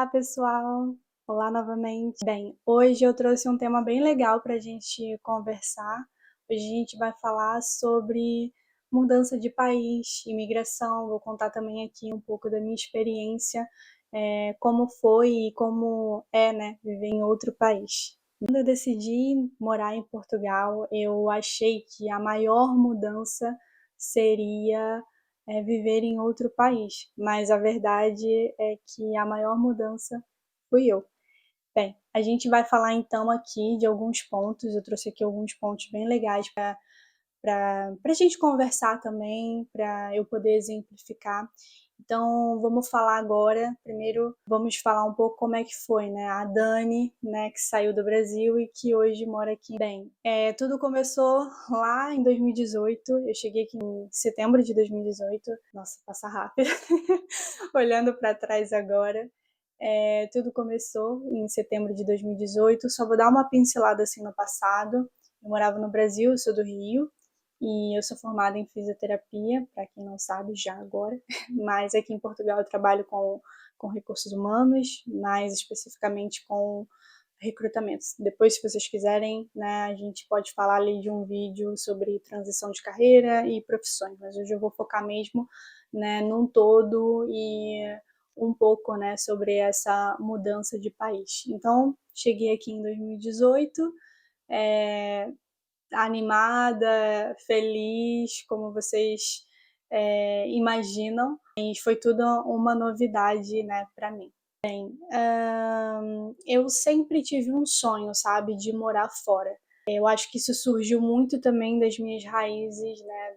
Olá, pessoal! Olá novamente. Bem, hoje eu trouxe um tema bem legal para a gente conversar. Hoje a gente vai falar sobre mudança de país, imigração. Vou contar também aqui um pouco da minha experiência, como foi e como é, né, viver em outro país. Quando eu decidi morar em Portugal, eu achei que a maior mudança seria viver em outro país, mas a verdade é que a maior mudança fui eu. Bem, a gente vai falar então aqui de alguns pontos, eu trouxe aqui alguns pontos bem legais para a gente conversar também, para eu poder exemplificar. Então, vamos falar agora. Primeiro, vamos falar um pouco como é que foi, né? A Dani, né, que saiu do Brasil e que hoje mora aqui. Bem, tudo começou lá em 2018. Eu cheguei aqui em setembro de 2018. Nossa, passa rápido. Olhando para trás agora. Tudo começou em setembro de 2018. Só vou dar uma pincelada assim no passado. Eu morava no Brasil, eu sou do Rio. E eu sou formada em fisioterapia, para quem não sabe, já agora. Mas aqui em Portugal eu trabalho com recursos humanos, mais especificamente com recrutamentos. Depois, se vocês quiserem, né, a gente pode falar ali de um vídeo sobre transição de carreira e profissões, mas hoje eu vou focar mesmo, né, num todo e um pouco, né, sobre essa mudança de país. Então, cheguei aqui em 2018, animada, feliz, como vocês imaginam, e foi tudo uma novidade, né, para mim. Eu sempre tive um sonho, sabe, de morar fora. Eu acho que isso surgiu muito também das minhas raízes, né,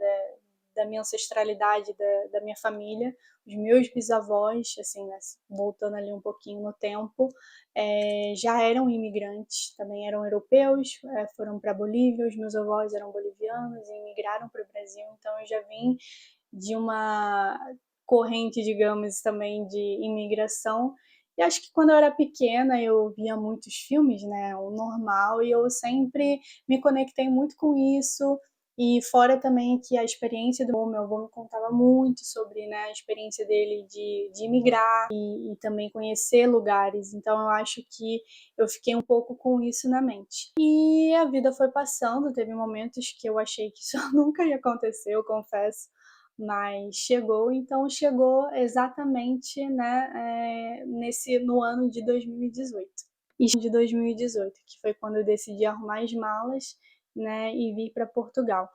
da minha ancestralidade, da minha família. Os meus bisavós, assim, né, voltando ali um pouquinho no tempo, já eram imigrantes, também eram europeus, foram para a Bolívia, os meus avós eram bolivianos e imigraram para o Brasil, então eu já vim de uma corrente, digamos, também de imigração. E acho que quando eu era pequena eu via muitos filmes, né, o normal, e eu sempre me conectei muito com isso. E fora também que a experiência do meu avô me contava muito sobre, né, a experiência dele de imigrar e também conhecer lugares. Então eu acho que eu fiquei um pouco com isso na mente. E a vida foi passando, teve momentos que eu achei que isso nunca ia acontecer, eu confesso, mas chegou. Então chegou exatamente, né, no ano de 2018. E de 2018, que foi quando eu decidi arrumar as malas, né, e vir para Portugal.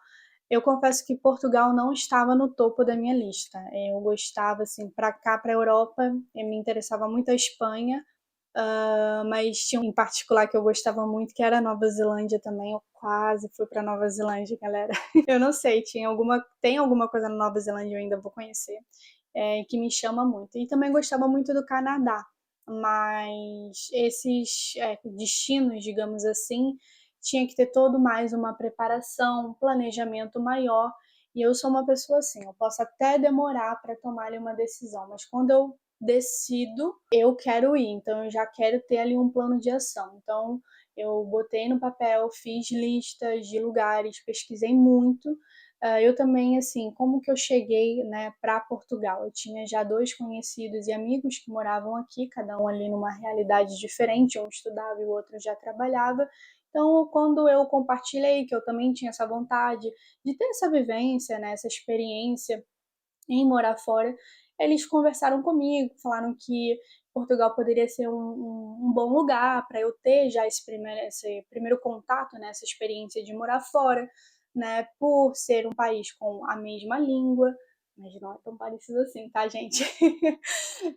Eu confesso que Portugal não estava no topo da minha lista. Eu gostava, assim, para cá, para a Europa, me interessava muito a Espanha, mas tinha um em particular que eu gostava muito, que era a Nova Zelândia também. Eu quase fui para Nova Zelândia, galera. Eu não sei, tem alguma coisa na Nova Zelândia, eu ainda vou conhecer, que me chama muito. E também gostava muito do Canadá, mas esses destinos, digamos assim, tinha que ter todo mais uma preparação, um planejamento maior. E eu sou uma pessoa assim, eu posso até demorar para tomar ali uma decisão, mas quando eu decido, eu quero ir, então eu já quero ter ali um plano de ação. Então eu botei no papel, fiz listas de lugares, pesquisei muito. Eu também, assim, como que eu cheguei, né, para Portugal? Eu tinha já dois conhecidos e amigos que moravam aqui, cada um ali numa realidade diferente, um estudava e o outro já trabalhava. Então, quando eu compartilhei que eu também tinha essa vontade de ter essa vivência, né, essa experiência em morar fora, eles conversaram comigo, falaram que Portugal poderia ser um bom lugar para eu ter já esse primeiro contato, né, essa experiência de morar fora, né, por ser um país com a mesma língua, mas não é tão parecido assim, tá, gente?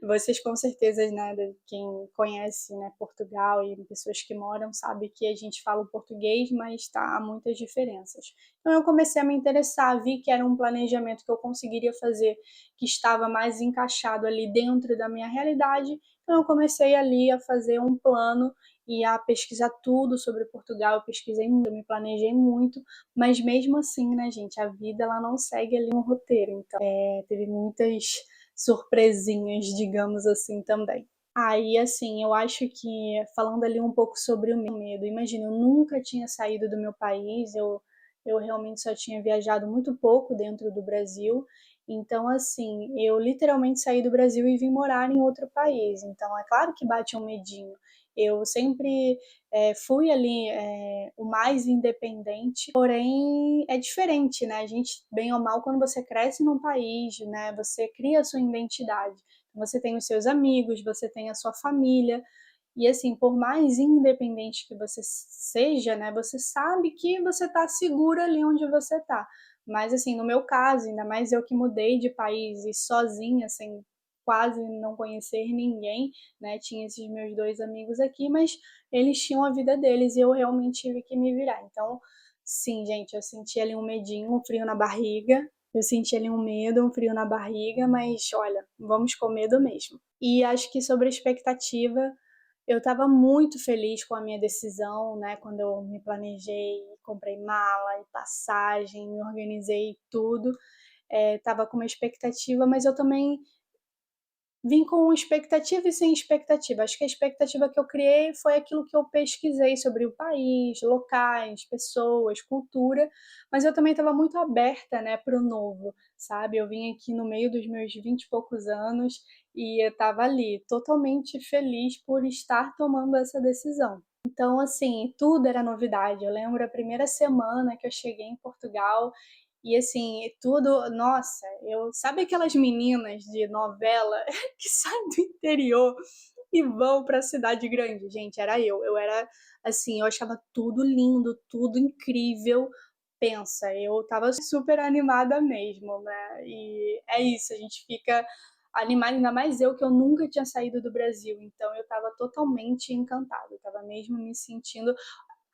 Vocês com certeza, né, quem conhece, né, Portugal e pessoas que moram, sabe que a gente fala o português, mas há muitas diferenças. Então eu comecei a me interessar, vi que era um planejamento que eu conseguiria fazer, que estava mais encaixado ali dentro da minha realidade. Então eu comecei ali a fazer um plano e a pesquisar tudo sobre Portugal. Eu pesquisei muito, eu me planejei muito, mas mesmo assim, né, gente, a vida ela não segue ali um roteiro. Então teve muitas surpresinhas, digamos assim, também. Aí, assim, eu acho que, falando ali um pouco sobre o meu medo, imagina, eu nunca tinha saído do meu país, eu realmente só tinha viajado muito pouco dentro do Brasil, Então, assim, eu literalmente saí do Brasil e vim morar em outro país, então é claro que bate um medinho. Eu sempre, fui ali, o mais independente, porém é diferente, né, a gente, bem ou mal, quando você cresce num país, né, você cria a sua identidade. Você tem os seus amigos, você tem a sua família, e assim, por mais independente que você seja, né, você sabe que você está segura ali onde você está. Mas assim, no meu caso, ainda mais eu que mudei de país e sozinha, sem quase não conhecer ninguém, né, tinha esses meus 2 amigos aqui, mas eles tinham a vida deles e eu realmente tive que me virar. Então, sim, gente, eu senti ali um medinho, um frio na barriga, eu senti ali um medo, um frio na barriga, mas olha, vamos com medo mesmo. E acho que sobre a expectativa, eu estava muito feliz com a minha decisão, né, quando eu me planejei, comprei mala e passagem, me organizei tudo, estava com uma expectativa, mas eu também vim com expectativa e sem expectativa. Acho que a expectativa que eu criei foi aquilo que eu pesquisei sobre o país, locais, pessoas, cultura, mas eu também estava muito aberta, né, para o novo, sabe? Eu vim aqui no meio dos meus 20 e poucos anos e eu estava ali, totalmente feliz por estar tomando essa decisão. Então, assim, tudo era novidade. Eu lembro a primeira semana que eu cheguei em Portugal e assim, tudo, nossa, eu sabe aquelas meninas de novela que saem do interior e vão para a cidade grande? Gente, era eu. Eu era assim, eu achava tudo lindo, tudo incrível. Pensa, eu estava super animada mesmo, né? E é isso, a gente fica animada, ainda mais eu que eu nunca tinha saído do Brasil, então eu estava totalmente encantada, eu estava mesmo me sentindo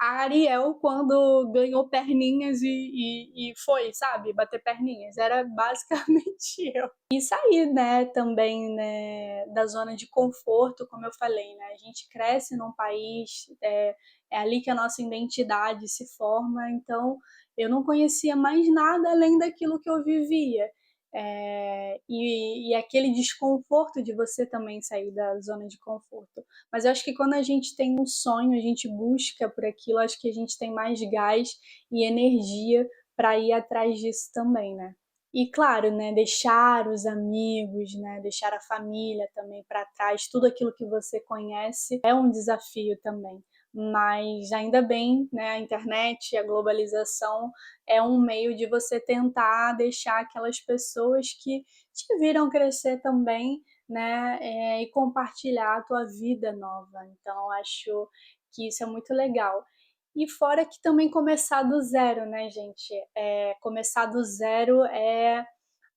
a Ariel quando ganhou perninhas e foi, sabe, bater perninhas. Era basicamente eu. E sair, né, também, né, da zona de conforto, como eu falei, né? A gente cresce num país, é ali que a nossa identidade se forma, então eu não conhecia mais nada além daquilo que eu vivia. E aquele desconforto de você também sair da zona de conforto. Mas eu acho que quando a gente tem um sonho, a gente busca por aquilo, acho que a gente tem mais gás e energia para ir atrás disso também, né? E claro, né, deixar os amigos, né, deixar a família também para trás, tudo aquilo que você conhece é um desafio também. Mas ainda bem, né, a internet, a globalização é um meio de você tentar deixar aquelas pessoas que te viram crescer também, né, e compartilhar a tua vida nova. Então, acho que isso é muito legal. E fora que também começar do zero, né, gente? Começar do zero é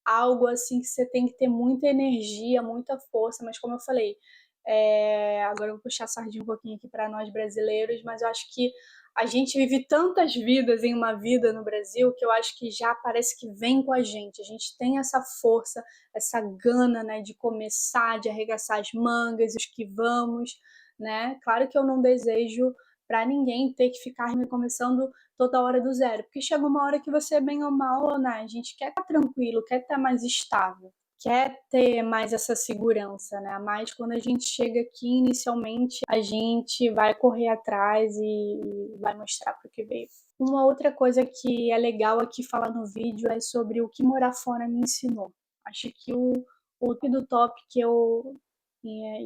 algo assim que você tem que ter muita energia, muita força, mas como eu falei, agora eu vou puxar a sardinha um pouquinho aqui para nós brasileiros, mas eu acho que a gente vive tantas vidas em uma vida no Brasil que eu acho que já parece que vem com a gente. A gente tem essa força, essa gana, né, de começar, de arregaçar as mangas, os que vamos, né? Claro que eu não desejo para ninguém ter que ficar recomeçando toda hora do zero, porque chega uma hora que você, bem ou mal, né, a gente quer estar tranquilo, quer estar mais estável, quer ter mais essa segurança, né? Mas quando a gente chega aqui inicialmente, a gente vai correr atrás e vai mostrar para o que veio. Uma outra coisa que é legal aqui falar no vídeo é sobre o que morar fora me ensinou. Acho que o do top que eu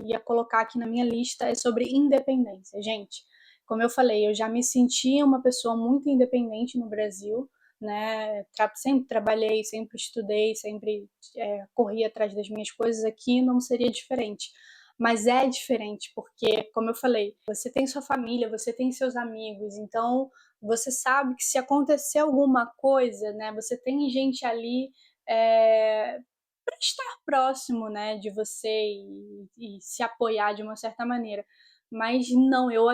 ia colocar aqui na minha lista é sobre independência. Gente, como eu falei, eu já me sentia uma pessoa muito independente no Brasil, né? Sempre trabalhei, sempre estudei, sempre corri atrás das minhas coisas. Aqui não seria diferente. Mas é diferente, porque, como eu falei, você tem sua família, você tem seus amigos, então você sabe que se acontecer alguma coisa, né, você tem gente ali para estar próximo, né, de você e se apoiar de uma certa maneira. Mas não, eu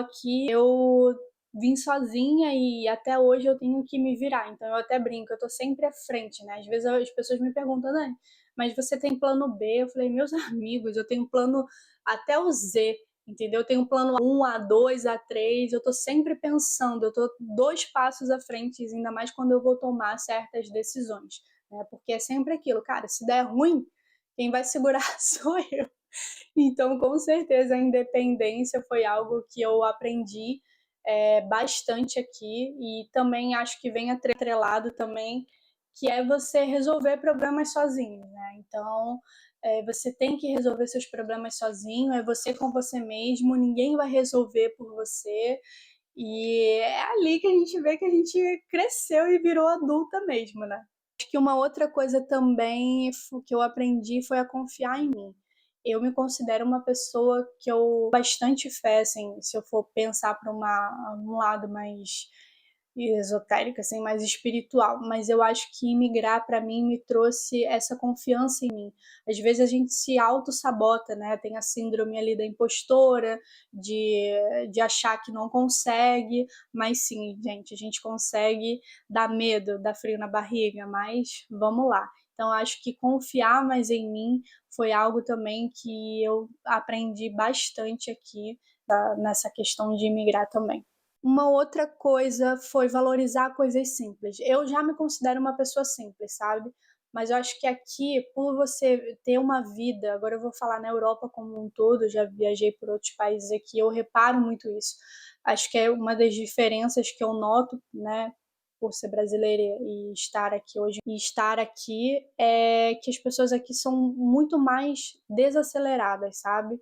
vim sozinha e até hoje eu tenho que me virar. Então eu até brinco, eu tô sempre à frente, né? Às vezes as pessoas me perguntam, né, mas você tem plano B? Eu falei, meus amigos, eu tenho plano até o Z, entendeu? Eu tenho plano A1, A2, A3, eu tô sempre pensando, eu tô 2 passos à frente, ainda mais quando eu vou tomar certas decisões, né? Porque é sempre aquilo, cara, se der ruim, quem vai segurar sou eu. Então, com certeza, a independência foi algo que eu aprendi bastante aqui e também acho que vem atrelado também que é você resolver problemas sozinho, né? Então, você tem que resolver seus problemas sozinho, é você com você mesmo, ninguém vai resolver por você. E é ali que a gente vê que a gente cresceu e virou adulta mesmo, né? Acho que uma outra coisa também que eu aprendi foi a confiar em mim. Eu me considero uma pessoa que eu bastante fé, assim, se eu for pensar para um lado mais esotérico, assim, mais espiritual, mas eu acho que imigrar para mim me trouxe essa confiança em mim. Às vezes a gente se auto-sabota, né? Tem a síndrome ali da impostora, de achar que não consegue, mas sim, gente, a gente consegue, dá medo, dá frio na barriga, mas vamos lá. Então, acho que confiar mais em mim foi algo também que eu aprendi bastante aqui nessa questão de imigrar também. Uma outra coisa foi valorizar coisas simples. Eu já me considero uma pessoa simples, sabe? Mas eu acho que aqui, por você ter uma vida, agora eu vou falar na Europa como um todo, já viajei por outros países aqui, eu reparo muito isso. Acho que é uma das diferenças que eu noto, né, por ser brasileira e estar aqui hoje, e estar aqui é que as pessoas aqui são muito mais desaceleradas, sabe?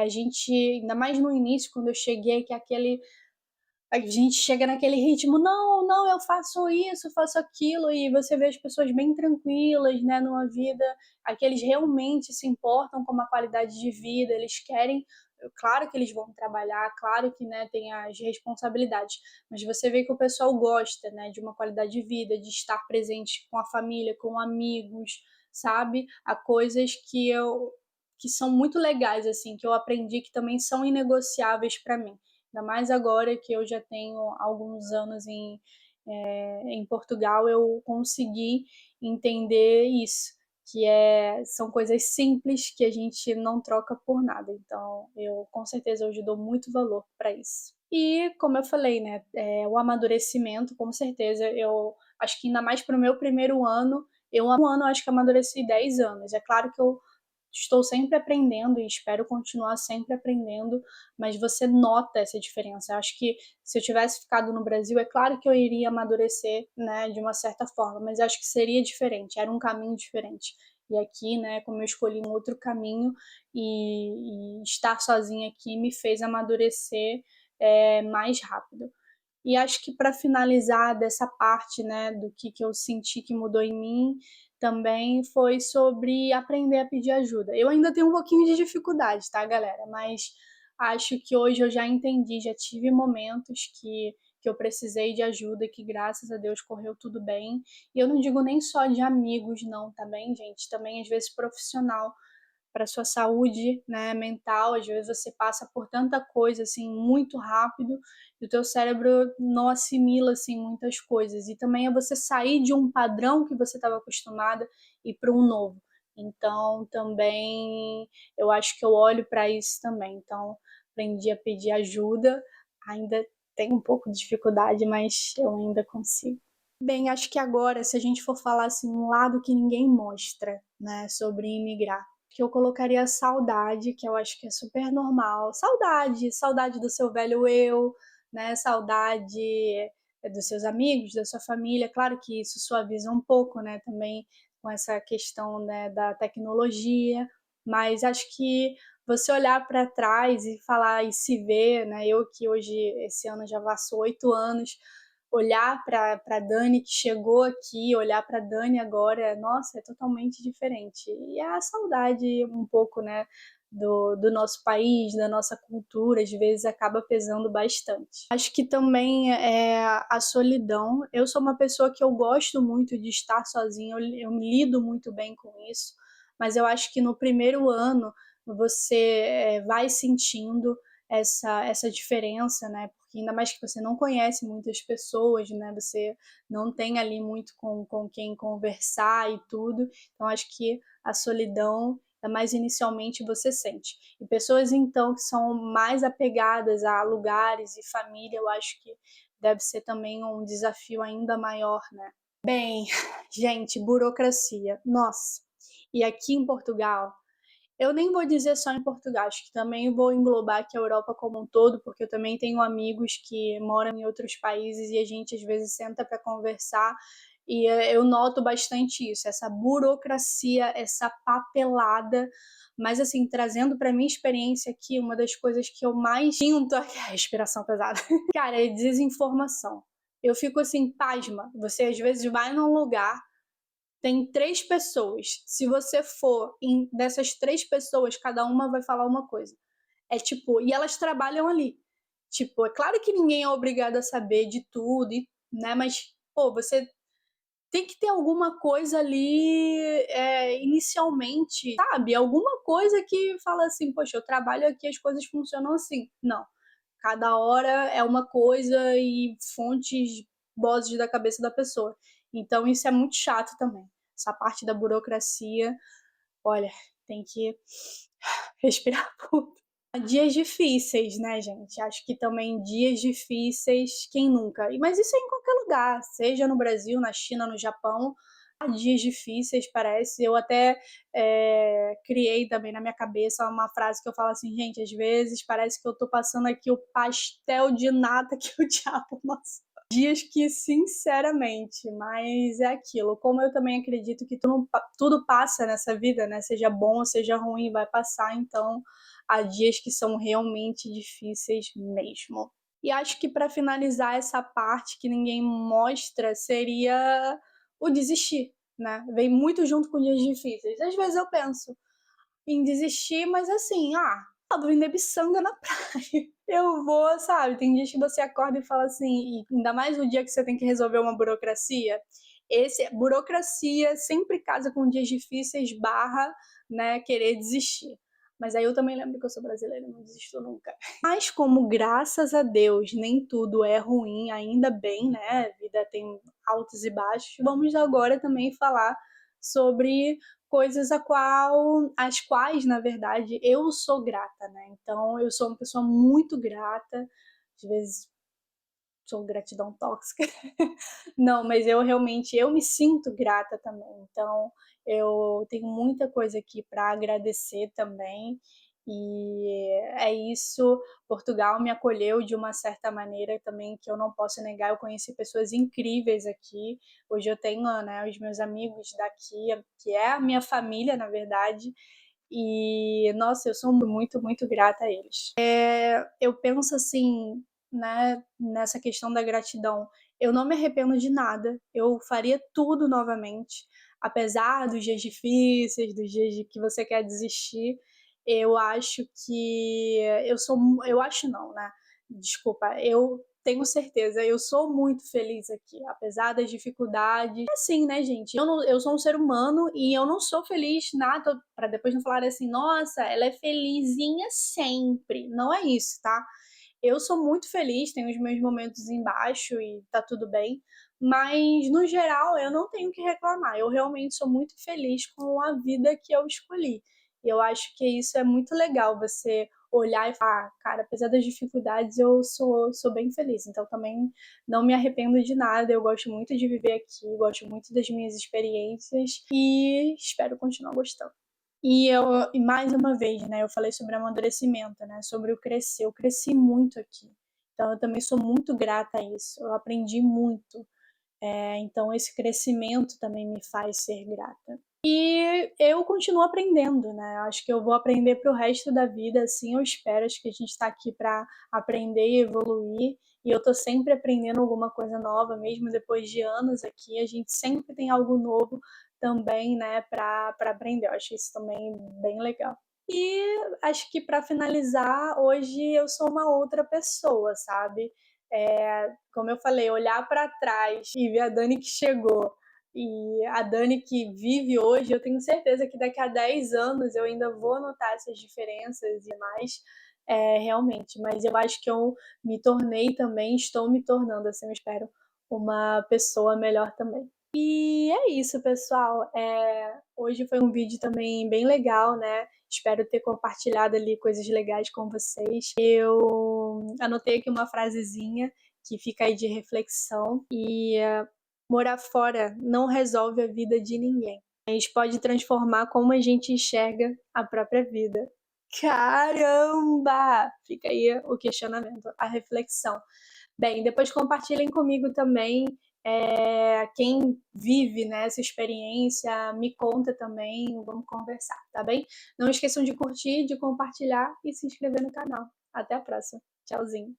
A gente, ainda mais no início, quando eu cheguei, que a gente chega naquele ritmo, não, não, eu faço isso, faço aquilo, e você vê as pessoas bem tranquilas, né, numa vida, aqueles realmente se importam com a qualidade de vida, eles querem, claro que eles vão trabalhar, claro que, né, tem as responsabilidades, mas você vê que o pessoal gosta, né, de uma qualidade de vida, de estar presente com a família, com amigos, sabe? Há coisas que são muito legais, assim, que eu aprendi que também são inegociáveis para mim. Ainda mais agora que eu já tenho alguns anos em Portugal, eu consegui entender isso, que são coisas simples que a gente não troca por nada. Então, eu com certeza hoje dou muito valor para isso. E, como eu falei, né, o amadurecimento, com certeza, eu acho que ainda mais para o meu primeiro ano, eu, um ano, acho que amadureci 10 anos. É claro que eu estou sempre aprendendo e espero continuar sempre aprendendo, mas você nota essa diferença. Eu acho que se eu tivesse ficado no Brasil, é claro que eu iria amadurecer, né, de uma certa forma, mas eu acho que seria diferente, era um caminho diferente. E aqui, né, como eu escolhi um outro caminho e estar sozinha aqui me fez amadurecer mais rápido. E acho que para finalizar dessa parte, né, do que eu senti que mudou em mim, também foi sobre aprender a pedir ajuda. Eu ainda tenho um pouquinho de dificuldade, tá, galera? Mas acho que hoje eu já entendi, já tive momentos que eu precisei de ajuda, que graças a Deus correu tudo bem. E eu não digo nem só de amigos, não, também, gente, também às vezes profissional para sua saúde, né, mental. Às vezes você passa por tanta coisa assim muito rápido e o teu cérebro não assimila assim muitas coisas. E também é você sair de um padrão que você estava acostumada e para um novo. Então, também eu acho que eu olho para isso também. Então, aprendi a pedir ajuda. Ainda tenho um pouco de dificuldade, mas eu ainda consigo. Bem, acho que agora, se a gente for falar assim, um lado que ninguém mostra, né, sobre imigrar, que eu colocaria a saudade, que eu acho que é super normal. Saudade, saudade do seu velho eu, né, saudade dos seus amigos, da sua família. Claro que isso suaviza um pouco, né, também com essa questão, né, da tecnologia, mas acho que você olhar para trás e falar e se ver, né, eu que hoje, esse ano já passou 8 anos, olhar para Dani que chegou aqui, olhar para Dani agora, nossa, é totalmente diferente. E é a saudade um pouco, né, do nosso país, da nossa cultura, às vezes acaba pesando bastante. Acho que também é a solidão. Eu sou uma pessoa que eu gosto muito de estar sozinha, eu me lido muito bem com isso, mas eu acho que no primeiro ano você vai sentindo essa diferença, né? Porque ainda mais que você não conhece muitas pessoas, né? Você não tem ali muito com quem conversar e tudo. Então, acho que a solidão, ainda mais inicialmente, você sente. E pessoas, então, que são mais apegadas a lugares e família, eu acho que deve ser também um desafio ainda maior, né? Bem, gente, burocracia. Nossa. E aqui em Portugal, eu nem vou dizer só em Portugal, acho que também vou englobar aqui a Europa como um todo, porque eu também tenho amigos que moram em outros países e a gente às vezes senta para conversar E eu noto bastante isso, essa burocracia, essa papelada. Mas, assim, trazendo para minha experiência aqui, uma das coisas que eu mais sinto, a respiração pesada, cara, é desinformação. Eu fico assim, pasma. Você às vezes vai num lugar, tem 3 pessoas. Se você for dessas 3 pessoas, cada uma vai falar uma coisa. É tipo, e elas trabalham ali. Tipo, é claro que ninguém é obrigado a saber de tudo, né? Mas, pô, você tem que ter alguma coisa ali, inicialmente, sabe? Alguma coisa que fala assim, poxa, eu trabalho aqui, as coisas funcionam assim. Não. Cada hora é uma coisa e fontes, vozes da cabeça da pessoa. Então isso é muito chato também. Essa parte da burocracia, olha, tem que respirar fundo. Dias difíceis, né, gente? Acho que também dias difíceis, quem nunca? Mas isso é em qualquer lugar, seja no Brasil, na China, no Japão, há dias difíceis, parece. Eu até criei também na minha cabeça uma frase que eu falo assim, gente, às vezes parece que eu tô passando aqui o pastel de nata que o diabo amassou. Dias que, sinceramente, mas é aquilo. Como eu também acredito que tudo passa nessa vida, né? Seja bom ou seja ruim, vai passar. Então, há dias que são realmente difíceis mesmo. E acho que para finalizar essa parte que ninguém mostra seria o desistir, né? Vem muito junto com dias difíceis. Às vezes eu penso em desistir, mas assim, vou vender miçanga na praia. Eu vou, sabe? Tem dias que você acorda e fala assim, e ainda mais no dia que você tem que resolver uma burocracia. Burocracia sempre casa com dias difíceis, né, querer desistir. Mas aí eu também lembro que eu sou brasileira, não desisto nunca. Mas como, graças a Deus, nem tudo é ruim, ainda bem, né? A vida tem altos e baixos. Vamos agora também falar sobre coisas às quais, na verdade, eu sou grata, né? Então, eu sou uma pessoa muito grata, às vezes sou gratidão tóxica. Não, mas eu me sinto grata também. Então, eu tenho muita coisa aqui para agradecer também. E é isso. Portugal me acolheu de uma certa maneira também que eu não posso negar. Eu conheci pessoas incríveis aqui. Hoje eu tenho, né, os meus amigos daqui, que é a minha família, na verdade. E, nossa, eu sou muito, muito grata a eles. Eu penso assim, né, nessa questão da gratidão. Eu não me arrependo de nada, eu faria tudo novamente, apesar dos dias difíceis, dos dias de que você quer desistir. Eu acho que eu acho não, né? Desculpa, eu tenho certeza, eu sou muito feliz aqui, apesar das dificuldades. É assim, né, gente? Eu sou um ser humano e eu não sou feliz nada para depois não falar assim, nossa, ela é felizinha sempre. Não é isso, tá? Eu sou muito feliz, tenho os meus momentos embaixo e tá tudo bem, mas no geral eu não tenho que reclamar. Eu realmente sou muito feliz com a vida que eu escolhi. E eu acho que isso é muito legal, você olhar e falar, cara, apesar das dificuldades, eu sou bem feliz. Então também não me arrependo de nada, eu gosto muito de viver aqui, gosto muito das minhas experiências e espero continuar gostando. E mais uma vez, né, eu falei sobre amadurecimento, né, sobre o crescer. Eu cresci muito aqui. Então, eu também sou muito grata a isso. Eu aprendi muito. Então, esse crescimento também me faz ser grata. E eu continuo aprendendo, né? Acho que eu vou aprender para o resto da vida, assim eu espero. Acho que a gente está aqui para aprender e evoluir. E eu estou sempre aprendendo alguma coisa nova, mesmo depois de anos aqui. A gente sempre tem algo novo também, né, para aprender. Eu acho isso também bem legal. E acho que para finalizar, hoje eu sou uma outra pessoa, sabe? Como eu falei, olhar para trás e ver a Dani que chegou e a Dani que vive hoje, eu tenho certeza que daqui a 10 anos eu ainda vou notar essas diferenças e mais, realmente. Mas eu acho que eu me tornei também, estou me tornando, assim, eu espero, uma pessoa melhor também. E é isso, pessoal. Hoje foi um vídeo também bem legal, né? Espero ter compartilhado ali coisas legais com vocês. Eu anotei aqui uma frasezinha que fica aí de reflexão e morar fora não resolve a vida de ninguém. A gente pode transformar como a gente enxerga a própria vida. Caramba! Fica aí o questionamento, a reflexão. Bem, depois compartilhem comigo também Quem vive, né, essa experiência, me conta também, vamos conversar, tá bem? Não esqueçam de curtir, de compartilhar e se inscrever no canal. Até a próxima. Tchauzinho.